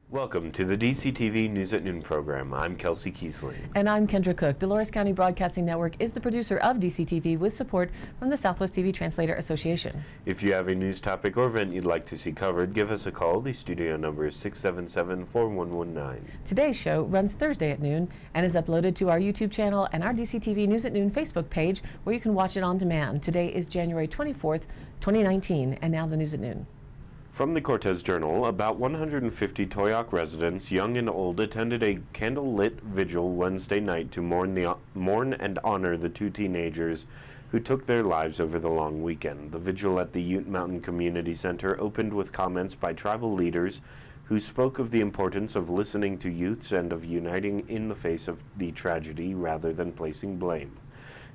Welcome to the DCTV News at Noon program. I'm Kelsey Kiesling. And I'm Kendra Cook. Dolores County Broadcasting Network is the producer of DCTV with support from the Southwest TV Translator Association. If you have a news topic or event you'd like to see covered, give us a call. The studio number is 677-4119. Today's show runs Thursday at noon and is uploaded to our YouTube channel and our DCTV News at Noon Facebook page where you can watch it on demand. Today is January 24th, 2019, and now the News at Noon. From the Cortez Journal, about 150 Toyock residents, young and old, attended a candlelit vigil Wednesday night to mourn and honor the two teenagers who took their lives over the long weekend. The vigil at the Ute Mountain Community Center opened with comments by tribal leaders who spoke of the importance of listening to youths and of uniting in the face of the tragedy rather than placing blame.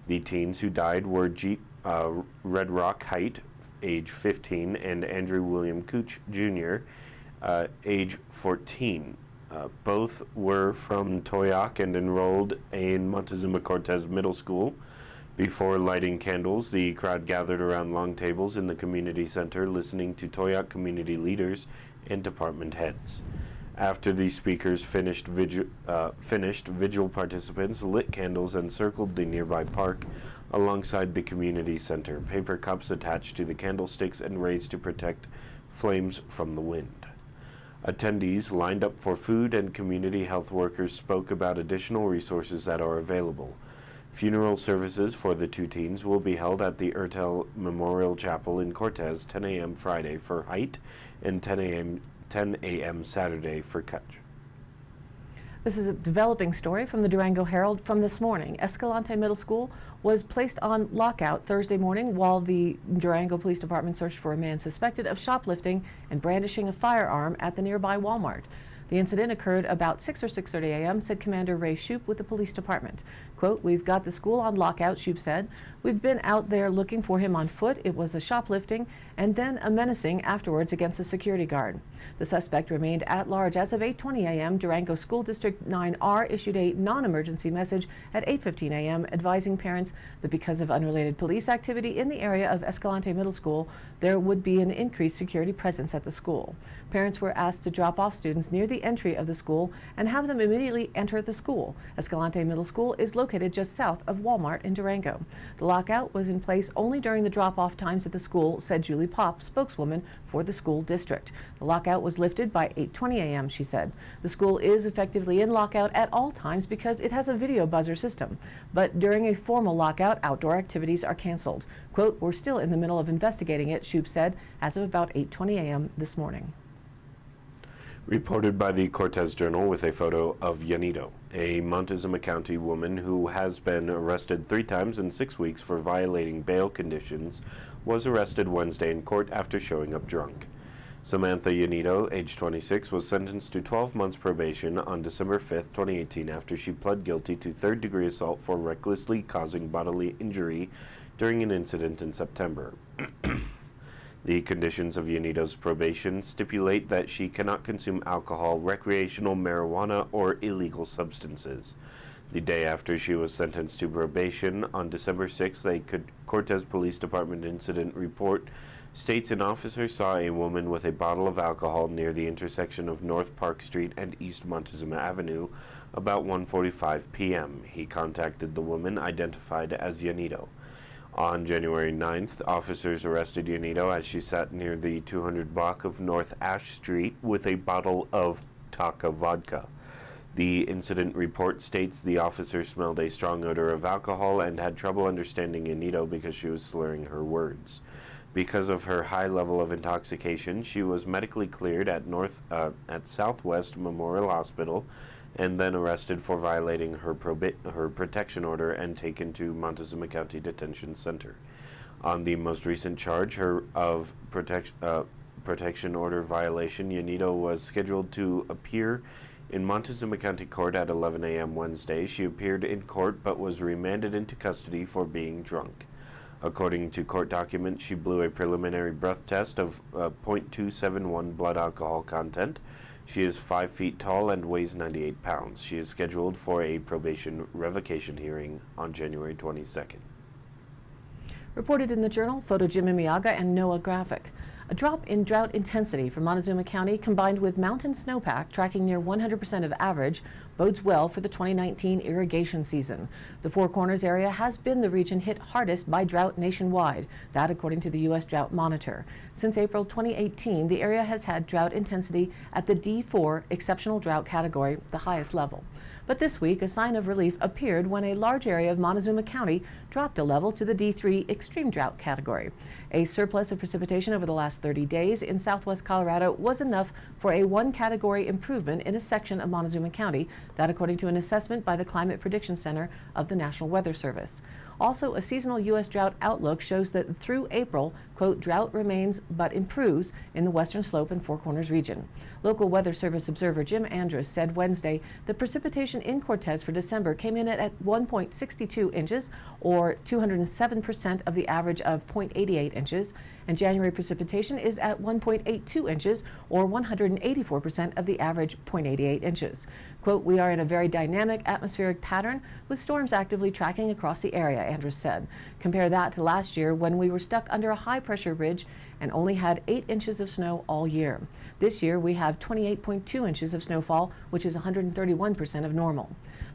The teens who died were Red Rock Height, age 15, and Andrew William Cooch Jr., age 14. Both were from Toyock and enrolled in Montezuma Cortez Middle School. Before lighting candles, the crowd gathered around long tables in the community center listening to Toyock community leaders and department heads. After the speakers finished, vigil participants lit candles and circled the nearby park alongside the community center, paper cups attached to the candlesticks and raised to protect flames from the wind. Attendees lined up for food, and community health workers spoke about additional resources that are available. Funeral services for the two teens will be held at the Ertel Memorial Chapel in Cortez, 10 a.m. Friday for Height and 10 a.m. Saturday for Cutch. This is a developing story from the Durango Herald from this morning. Escalante Middle School was placed on lockout Thursday morning while the Durango Police Department searched for a man suspected of shoplifting and brandishing a firearm at the nearby Walmart. The incident occurred about 6 or 6:30 a.m., said Commander Ray Shoup with the police department. Quote, "We've got the school on lockout," Shoup said. "We've been out there looking for him on foot. It was a shoplifting and then a menacing afterwards against a security guard." The suspect remained at large as of 8:20 a.m. Durango School District 9R issued a non-emergency message at 8:15 a.m. advising parents that because of unrelated police activity in the area of Escalante Middle School, there would be an increased security presence at the school. Parents were asked to drop off students near the entry of the school and have them immediately enter the school. Escalante Middle School is located just south of Walmart in Durango. The lockout was in place only during the drop-off times at the school, said Julie Pop, spokeswoman for the school district. The lockout was lifted by 8:20 a.m., she said. The school is effectively in lockout at all times because it has a video buzzer system. But during a formal lockout, outdoor activities are canceled. Quote, "We're still in the middle of investigating it," Shoup said, as of about 8:20 a.m. this morning. Reported by the Cortez Journal with a photo of Yanito, a Montezuma County woman who has been arrested 3 times in 6 weeks for violating bail conditions, was arrested Wednesday in court after showing up drunk. Samantha Yanito, age 26, was sentenced to 12 months probation on December 5, 2018 after she pled guilty to third-degree assault for recklessly causing bodily injury during an incident in September. The conditions of Yanito's probation stipulate that she cannot consume alcohol, recreational marijuana, or illegal substances. The day after she was sentenced to probation, on December 6th, a Cortez Police Department incident report states an officer saw a woman with a bottle of alcohol near the intersection of North Park Street and East Montezuma Avenue about 1:45 p.m. He contacted the woman, identified as Yanito. On January 9th, officers arrested Yanito as she sat near the 200 block of North Ash Street with a bottle of Taka vodka. The incident report states the officer smelled a strong odor of alcohol and had trouble understanding Yanito because she was slurring her words. Because of her high level of intoxication, she was medically cleared at Southwest Memorial Hospital and then arrested for violating her protection order and taken to Montezuma County Detention Center. On the most recent charge of protection order violation, Yanito was scheduled to appear in Montezuma County Court at 11 a.m. Wednesday. She appeared in court but was remanded into custody for being drunk. According to court documents, she blew a preliminary breath test of .271 blood alcohol content. She is 5 feet tall and weighs 98 pounds. She is scheduled for a probation revocation hearing on January 22nd. Reported in the Journal, photo Jim Imiaga and Noah Graphic. A drop in drought intensity for Montezuma County combined with mountain snowpack tracking near 100% of average bodes well for the 2019 irrigation season. The Four Corners area has been the region hit hardest by drought nationwide, that according to the U.S. Drought Monitor. Since April 2018, the area has had drought intensity at the D4 exceptional drought category, the highest level. But this week, a sign of relief appeared when a large area of Montezuma County dropped a level to the D3 extreme drought category. A surplus of precipitation over the last 30 days in southwest Colorado was enough for a one-category improvement in a section of Montezuma County, that according to an assessment by the Climate Prediction Center of the National Weather Service. Also, a seasonal U.S. drought outlook shows that through April, quote, drought remains but improves in the western slope and Four Corners region. Local Weather Service observer Jim Andrus said Wednesday the precipitation in Cortez for December came in at 1.62 inches, or 207% of the average of 0.88 inches, and January precipitation is at 1.82 inches, or 184% of the average 0.88 inches. Quote, we are in a very dynamic atmospheric pattern with storms actively tracking across the area, Andrus said. Compare that to last year when we were stuck under a high-pressure ridge and only had 8 inches of snow all year. This year we have 28.2 inches of snowfall, which is 131% of normal.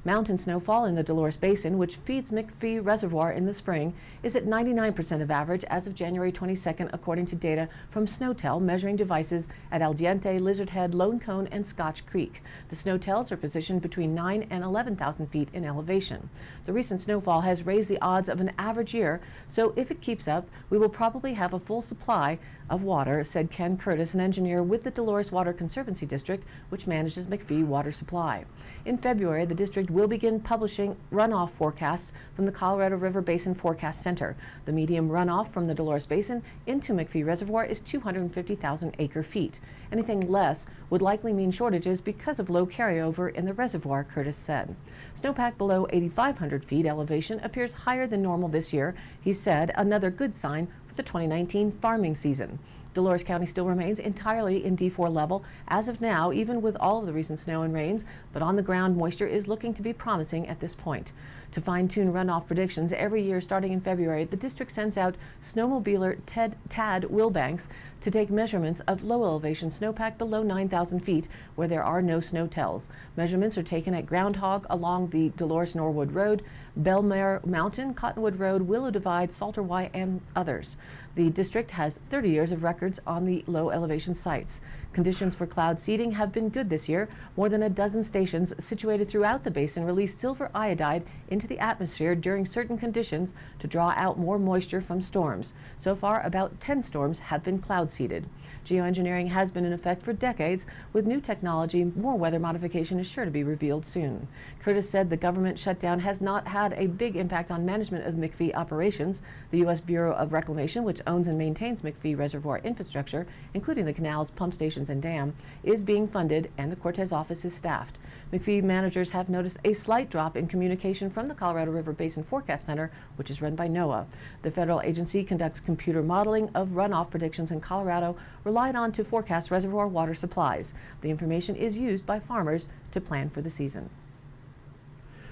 Mountain snowfall in the Dolores Basin, which feeds McPhee Reservoir in the spring, is at 99% of average as of January 22nd, according to data from SNOWTEL measuring devices at El Diente, Lizard Head, Lone Cone, and Scotch Creek. The SNOWTELs are positioned between 9,000 and 11,000 feet in elevation. The recent snowfall has raised the odds of an average year, so if it keeps up, we will probably have a full supply of water, said Ken Curtis, an engineer with the Dolores Water Conservancy District, which manages McPhee water supply. In February, the district will begin publishing runoff forecasts from the Colorado River Basin Forecast Center. The medium runoff from the Dolores Basin into McPhee Reservoir is 250,000 acre-feet. Anything less would likely mean shortages because of low carryover in the reservoir, Curtis said. Snowpack below 8,500 feet elevation appears higher than normal this year, he said, another good sign for the 2019 farming season. Dolores County still remains entirely in D4 level as of now, even with all of the recent snow and rains, but on the ground moisture is looking to be promising at this point. To fine-tune runoff predictions every year starting in February, the district sends out snowmobiler Tad Wilbanks to take measurements of low-elevation snowpack below 9,000 feet where there are no snow tells. Measurements are taken at Groundhog along the Dolores-Norwood Road, Belmare Mountain, Cottonwood Road, Willow Divide, Salter Y, and others. The district has 30 years of records on the low-elevation sites. Conditions for cloud seeding have been good this year. More than a dozen stations situated throughout the basin release silver iodide into the atmosphere during certain conditions to draw out more moisture from storms. So far, about 10 storms have been cloud seeded. Geoengineering has been in effect for decades. With new technology, more weather modification is sure to be revealed soon. Curtis said the government shutdown has not had a big impact on management of McPhee operations. The U.S. Bureau of Reclamation, which owns and maintains McPhee Reservoir infrastructure, including the canals, pump stations, and dam, is being funded, and the Cortez office is staffed. McPhee managers have noticed a slight drop in communication from the Colorado River Basin Forecast Center, which is run by NOAA. The federal agency conducts computer modeling of runoff predictions in Colorado, relied on to forecast reservoir water supplies. The information is used by farmers to plan for the season.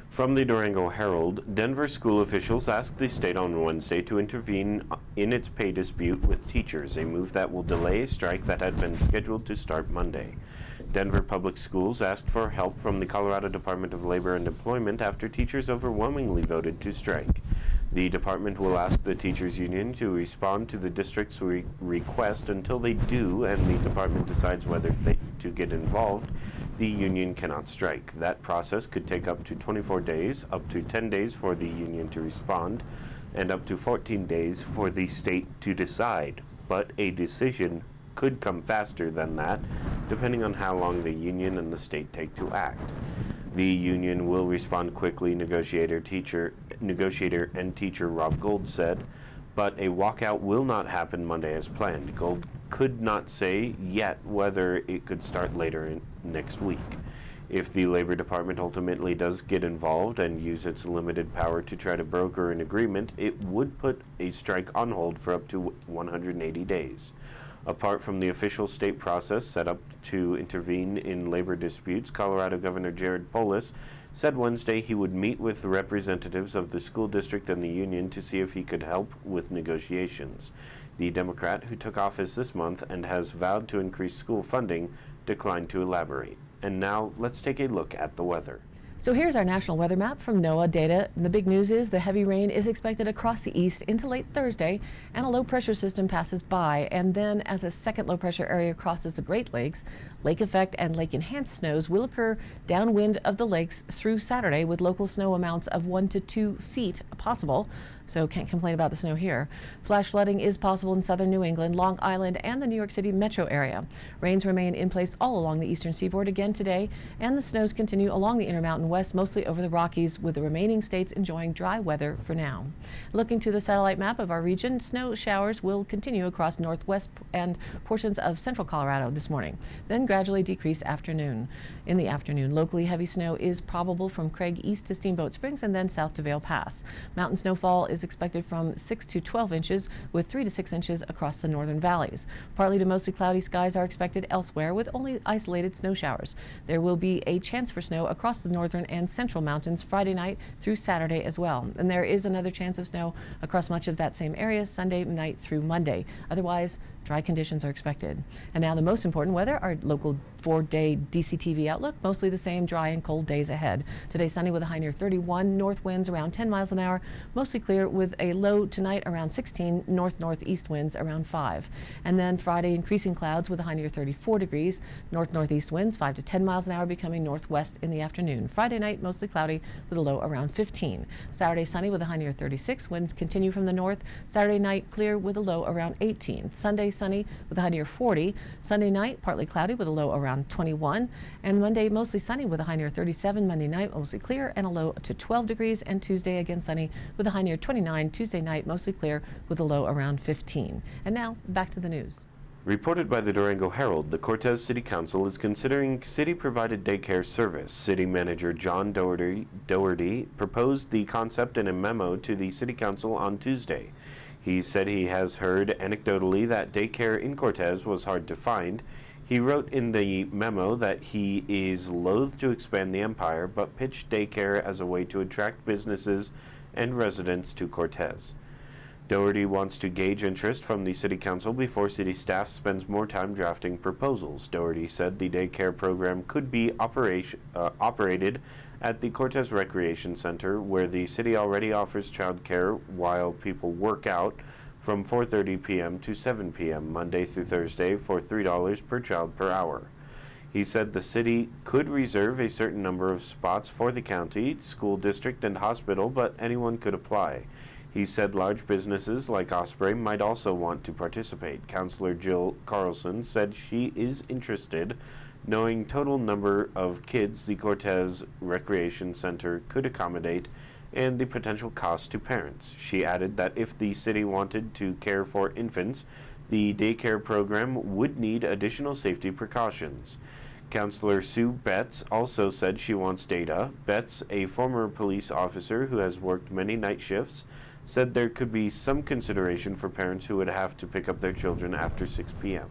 From the Durango Herald, Denver school officials asked the state on Wednesday to intervene in its pay dispute with teachers, a move that will delay a strike that had been scheduled to start Monday. Denver Public Schools asked for help from the Colorado Department of Labor and Employment after teachers overwhelmingly voted to strike. The department will ask the teachers union to respond to the district's request. Until they do and the department decides whether to get involved, the union cannot strike. That process could take up to 24 days, up to 10 days for the union to respond, and up to 14 days for the state to decide. But a decision could come faster than that, depending on how long the union and the state take to act. The union will respond quickly, negotiator and teacher Rob Gold said, but a walkout will not happen Monday as planned. Gold could not say yet whether it could start later next week. If the Labor Department ultimately does get involved and use its limited power to try to broker an agreement, it would put a strike on hold for up to 180 days. Apart from the official state process set up to intervene in labor disputes, Colorado Governor Jared Polis said Wednesday he would meet with representatives of the school district and the union to see if he could help with negotiations. The Democrat, who took office this month and has vowed to increase school funding, declined to elaborate. And now let's take a look at the weather. So here's our national weather map from NOAA data. The big news is the heavy rain is expected across the east into late Thursday, and a low pressure system passes by. And then as a second low pressure area crosses the Great Lakes, lake effect and lake enhanced snows will occur downwind of the lakes through Saturday, with local snow amounts of 1 to 2 feet possible. So can't complain about the snow here. Flash flooding is possible in southern New England, Long Island, and the New York City metro area. Rains remain in place all along the eastern seaboard again today, and the snows continue along the Intermountain West, mostly over the Rockies, with the remaining states enjoying dry weather for now. Looking to the satellite map of our region, snow showers will continue across northwest and portions of central Colorado this morning, then gradually decrease in the afternoon. Locally, heavy snow is probable from Craig east to Steamboat Springs and then south to Vail Pass. Mountain snowfall is expected from 6 to 12 inches, with 3 to 6 inches across the northern valleys. Partly to mostly cloudy skies are expected elsewhere, with only isolated snow showers. There will be a chance for snow across the northern and central mountains Friday night through Saturday as well. And there is another chance of snow across much of that same area Sunday night through Monday. Otherwise, dry conditions are expected. And now the most important weather, our local 4-day DCTV outlook. Mostly the same dry and cold days ahead. Today sunny with a high near 31, north winds around 10 miles an hour, mostly clear with a low tonight around 16, north-northeast winds around 5. And then Friday increasing clouds with a high near 34 degrees, north-northeast winds 5 to 10 miles an hour becoming northwest in the afternoon. Friday night mostly cloudy with a low around 15. Saturday sunny with a high near 36, winds continue from the north. Saturday night clear with a low around 18. Sunday sunny with a high near 40. Sunday night partly cloudy with a low around 21. And Monday mostly sunny with a high near 37. Monday night mostly clear and a low to 12 degrees. And Tuesday again sunny with a high near 29. Tuesday night mostly clear with a low around 15. And now back to the news. Reported by the Durango Herald, the Cortez City Council is considering city-provided daycare service. City Manager John Doherty proposed the concept in a memo to the City Council on Tuesday. He said he has heard anecdotally that daycare in Cortez was hard to find. He wrote in the memo that he is loath to expand the empire, but pitched daycare as a way to attract businesses and residents to Cortez. Doherty wants to gauge interest from the City Council before city staff spends more time drafting proposals. Doherty said the daycare program could be operated at the Cortez Recreation Center, where the city already offers childcare while people work out, from 4:30 p.m. to 7 p.m. Monday through Thursday for $3 per child per hour. He said the city could reserve a certain number of spots for the county, school district, and hospital, but anyone could apply. He said large businesses like Osprey might also want to participate. Councilor Jill Carlson said she is interested, knowing total number of kids the Cortez Recreation Center could accommodate and the potential cost to parents. She added that if the city wanted to care for infants, the daycare program would need additional safety precautions. Councilor Sue Betts also said she wants data. Betts, a former police officer who has worked many night shifts, said there could be some consideration for parents who would have to pick up their children after 6 p.m.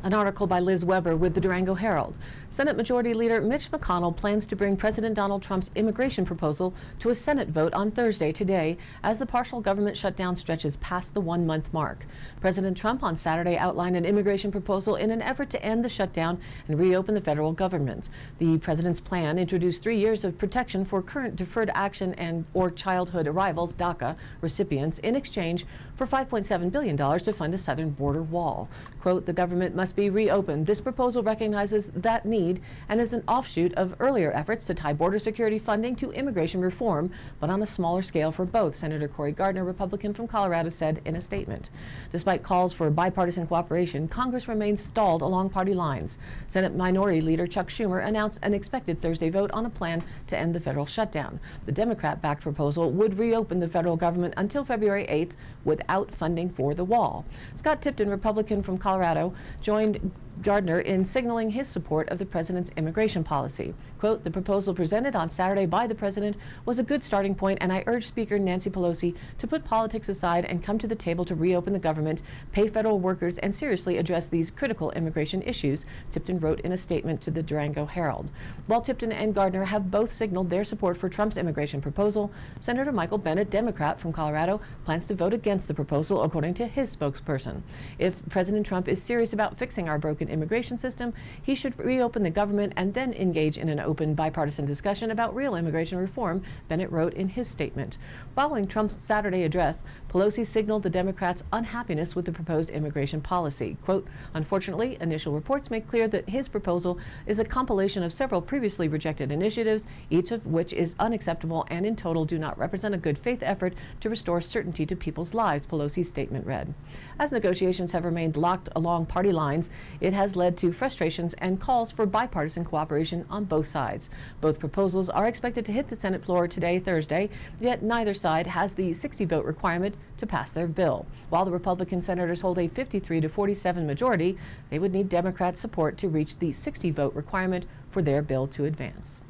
An article by Liz Weber with the Durango Herald. Senate Majority Leader Mitch McConnell plans to bring President Donald Trump's immigration proposal to a Senate vote on Thursday today as the partial government shutdown stretches past the 1-month mark. President Trump on Saturday outlined an immigration proposal in an effort to end the shutdown and reopen the federal government. The president's plan introduced 3 years of protection for current deferred action and or childhood arrivals, DACA, recipients in exchange for $5.7 billion to fund a southern border wall. Quote, the government must be reopened. This proposal recognizes that need and is an offshoot of earlier efforts to tie border security funding to immigration reform, but on a smaller scale for both, Senator Cory Gardner, Republican from Colorado, said in a statement. Despite calls for bipartisan cooperation, Congress remains stalled along party lines. Senate Minority Leader Chuck Schumer announced an expected Thursday vote on a plan to end the federal shutdown. The Democrat-backed proposal would reopen the federal government until February 8th without funding for the wall. Scott Tipton, Republican from Colorado, joined Gardner in signaling his support of the president's immigration policy. Quote, "The proposal presented on Saturday by the president was a good starting point, and I urge Speaker Nancy Pelosi to put politics aside and come to the table to reopen the government, pay federal workers, and seriously address these critical immigration issues," Tipton wrote in a statement to the Durango Herald. While Tipton and Gardner have both signaled their support for Trump's immigration proposal, Senator Michael Bennet, Democrat from Colorado, plans to vote against the proposal, according to his spokesperson. If President Trump is serious about fixing our broken immigration system, he should reopen the government and then engage in an open bipartisan discussion about real immigration reform, Bennett wrote in his statement. Following Trump's Saturday address, Pelosi signaled the Democrats' unhappiness with the proposed immigration policy. Quote, "Unfortunately, initial reports make clear that his proposal is a compilation of several previously rejected initiatives, each of which is unacceptable and in total do not represent a good faith effort to restore certainty to people's lives," Pelosi's statement read. As negotiations have remained locked along party lines, it has led to frustrations and calls for bipartisan cooperation on both sides. Both proposals are expected to hit the Senate floor today, Thursday, yet neither side has the 60-vote requirement to pass their bill. While the Republican senators hold a 53-47 majority, they would need Democrat support to reach the 60-vote requirement for their bill to advance.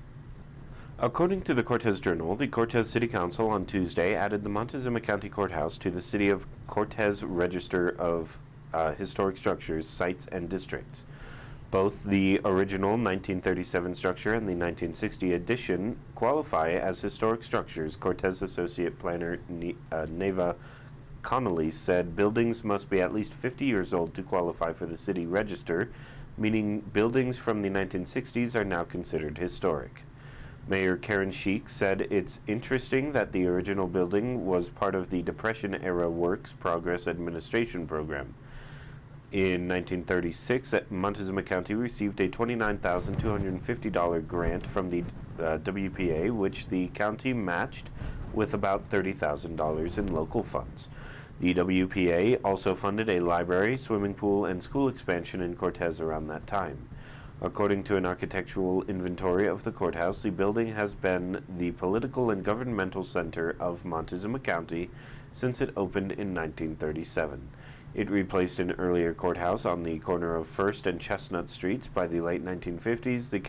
According to the Cortez Journal, the Cortez City Council on Tuesday added the Montezuma County Courthouse to the City of Cortez Register of Historic Structures, Sites, and Districts. Both the original 1937 structure and the 1960 addition qualify as historic structures. Cortez Associate Planner Neva Connolly said buildings must be at least 50 years old to qualify for the city register, meaning buildings from the 1960s are now considered historic. Mayor Karen Sheik said it's interesting that the original building was part of the Depression-era Works Progress Administration program. In 1936, Montezuma County received a $29,250 grant from the WPA, which the county matched with about $30,000 in local funds. The WPA also funded a library, swimming pool, and school expansion in Cortez around that time. According to an architectural inventory of the courthouse, the building has been the political and governmental center of Montezuma County since it opened in 1937. It replaced an earlier courthouse on the corner of First and Chestnut Streets. By the late 1950s, the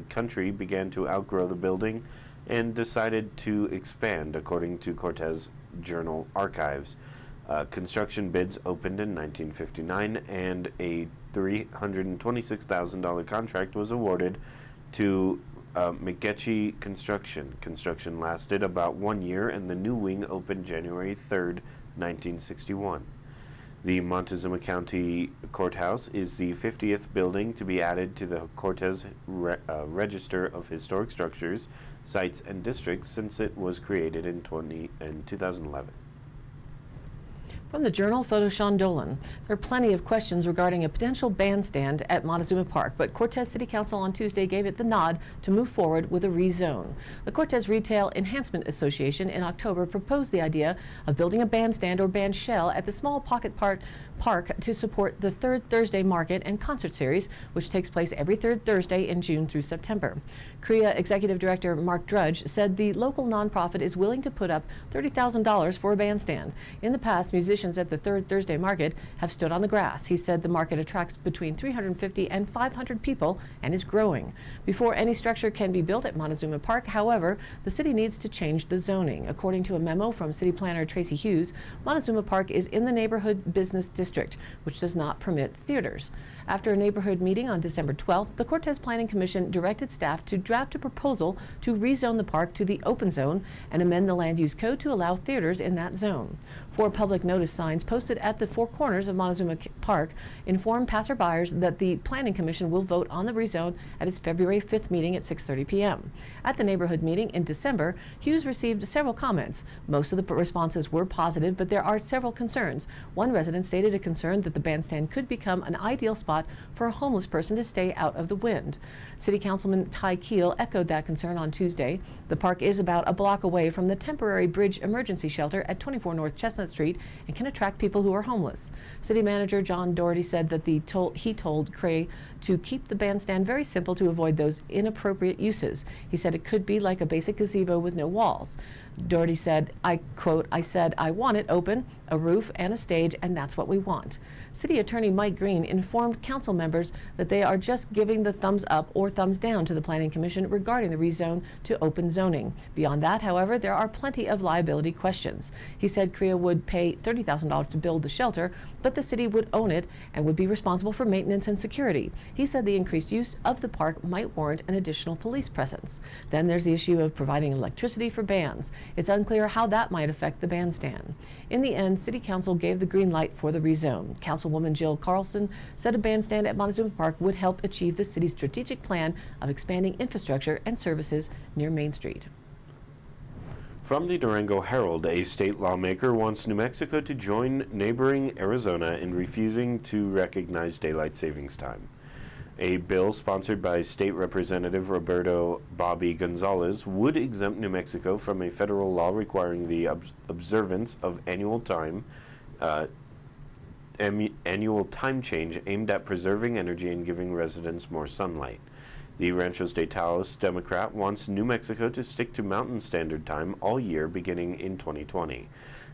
country began to outgrow the building and decided to expand, according to Cortez Journal archives. Construction bids opened in 1959, and a $326,000 contract was awarded to McGetchie Construction. Construction lasted about 1 year, and the new wing opened January 3rd, 1961. The Montezuma County Courthouse is the 50th building to be added to the Cortez Register of Historic Structures, Sites, and Districts since it was created in 2011. From the Journal, photo Sean Dolan. There are plenty of questions regarding a potential bandstand at Montezuma Park, but Cortez City Council on Tuesday gave it the nod to move forward with a rezone. The Cortez Retail Enhancement Association in October proposed the idea of building a bandstand or band shell at the small pocket park to support the Third Thursday Market and Concert Series, which takes place every third Thursday in June through September. CREA Executive Director Mark Drudge said the local nonprofit is willing to put up $30,000 for a bandstand. In the past, musicians at the Third Thursday Market have stood on the grass. He said the market attracts between 350 and 500 people and is growing. Before any structure can be built at Montezuma Park, however, the city needs to change the zoning. According to a memo from City Planner Tracy Hughes, Montezuma Park is in the Neighborhood Business District, which does not permit theaters. After a neighborhood meeting on December 12th, the Cortez Planning Commission directed staff to draft a proposal to rezone the park to the open zone and amend the land use code to allow theaters in that zone. 4 public notice signs posted at the 4 corners of Montezuma Park inform passerbyers that the Planning Commission will vote on the rezone at its February 5th meeting at 6:30 p.m. At the neighborhood meeting in December, Hughes received several comments. Most of the responses were positive, but there are several concerns. One resident stated a concern that the bandstand could become an ideal spot for a homeless person to stay out of the wind. City Councilman Ty Keel echoed that concern on Tuesday. The park is about a block away from the temporary bridge emergency shelter at 24 North Chestnut Street and can attract people who are homeless. City Manager John Doherty said that he told Cray to keep the bandstand very simple to avoid those inappropriate uses. He said it could be like a basic gazebo with no walls. Doherty said, I quote, "I said I want it open, a roof and a stage, and that's what we want." City Attorney Mike Green informed council members that they are just giving the thumbs up or thumbs down to the Planning Commission regarding the rezone to open zoning. Beyond that, however, there are plenty of liability questions. He said CREA would pay $30,000 to build the shelter, but the city would own it and would be responsible for maintenance and security. He said the increased use of the park might warrant an additional police presence. Then there's the issue of providing electricity for bands. It's unclear how that might affect the bandstand. In the end, City Council gave the green light for the rezone. Councilwoman Jill Carlson said a bandstand at Montezuma Park would help achieve the city's strategic plan of expanding infrastructure and services near Main Street. From the Durango Herald, a state lawmaker wants New Mexico to join neighboring Arizona in refusing to recognize daylight savings time. A bill sponsored by State Representative Roberto Bobby Gonzalez would exempt New Mexico from a federal law requiring the observance of annual time change aimed at preserving energy and giving residents more sunlight. The Ranchos de Taos Democrat wants New Mexico to stick to Mountain Standard Time all year beginning in 2020.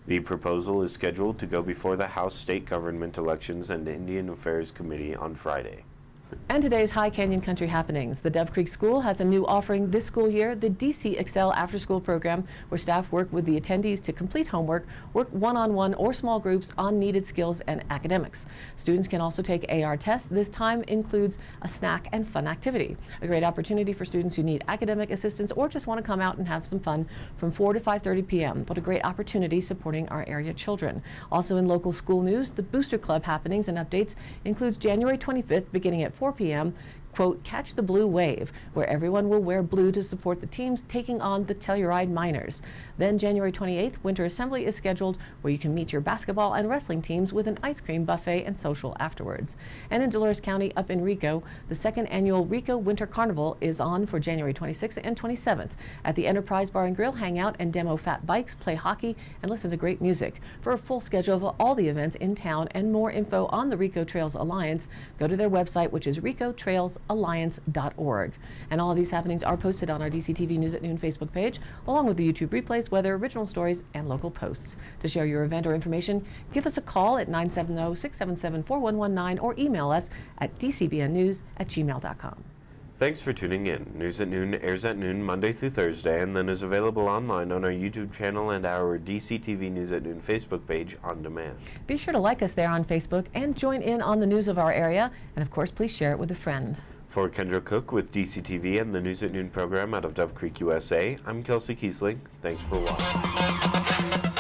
The proposal is scheduled to go before the House State Government Elections and Indian Affairs Committee on Friday. And today's High Canyon Country happenings. The Dove Creek School has a new offering this school year, the DC Excel After School Program, where staff work with the attendees to complete homework, work one-on-one or small groups on needed skills and academics. Students can also take AR tests. This time includes a snack and fun activity. A great opportunity for students who need academic assistance or just want to come out and have some fun from 4 to 5:30 p.m. What a great opportunity supporting our area children. Also in local school news, the Booster Club happenings and updates includes January 25th beginning at 4 p.m. quote, Catch the Blue Wave, where everyone will wear blue to support the teams taking on the Telluride Miners. Then January 28th, Winter Assembly is scheduled, where you can meet your basketball and wrestling teams with an ice cream buffet and social afterwards. And in Dolores County, up in Rico, the second annual Rico Winter Carnival is on for January 26th and 27th. At the Enterprise Bar and Grill, hang out and demo fat bikes, play hockey, and listen to great music. For a full schedule of all the events in town and more info on the Rico Trails Alliance, go to their website, which is ricotrailsalliance.org. And all of these happenings are posted on our DCTV News at Noon Facebook page, along with the YouTube replays, weather, original stories, and local posts. To share your event or information, give us a call at 970-677-4119 or email us at dcbnnews@gmail.com. Thanks for tuning in. News at Noon airs at noon Monday through Thursday and then is available online on our YouTube channel and our DCTV News at Noon Facebook page on demand. Be sure to like us there on Facebook and join in on the news of our area. And of course, please share it with a friend. For Kendra Cook with DCTV and the News at Noon program out of Dove Creek, USA, I'm Kelsey Kiesling. Thanks for watching.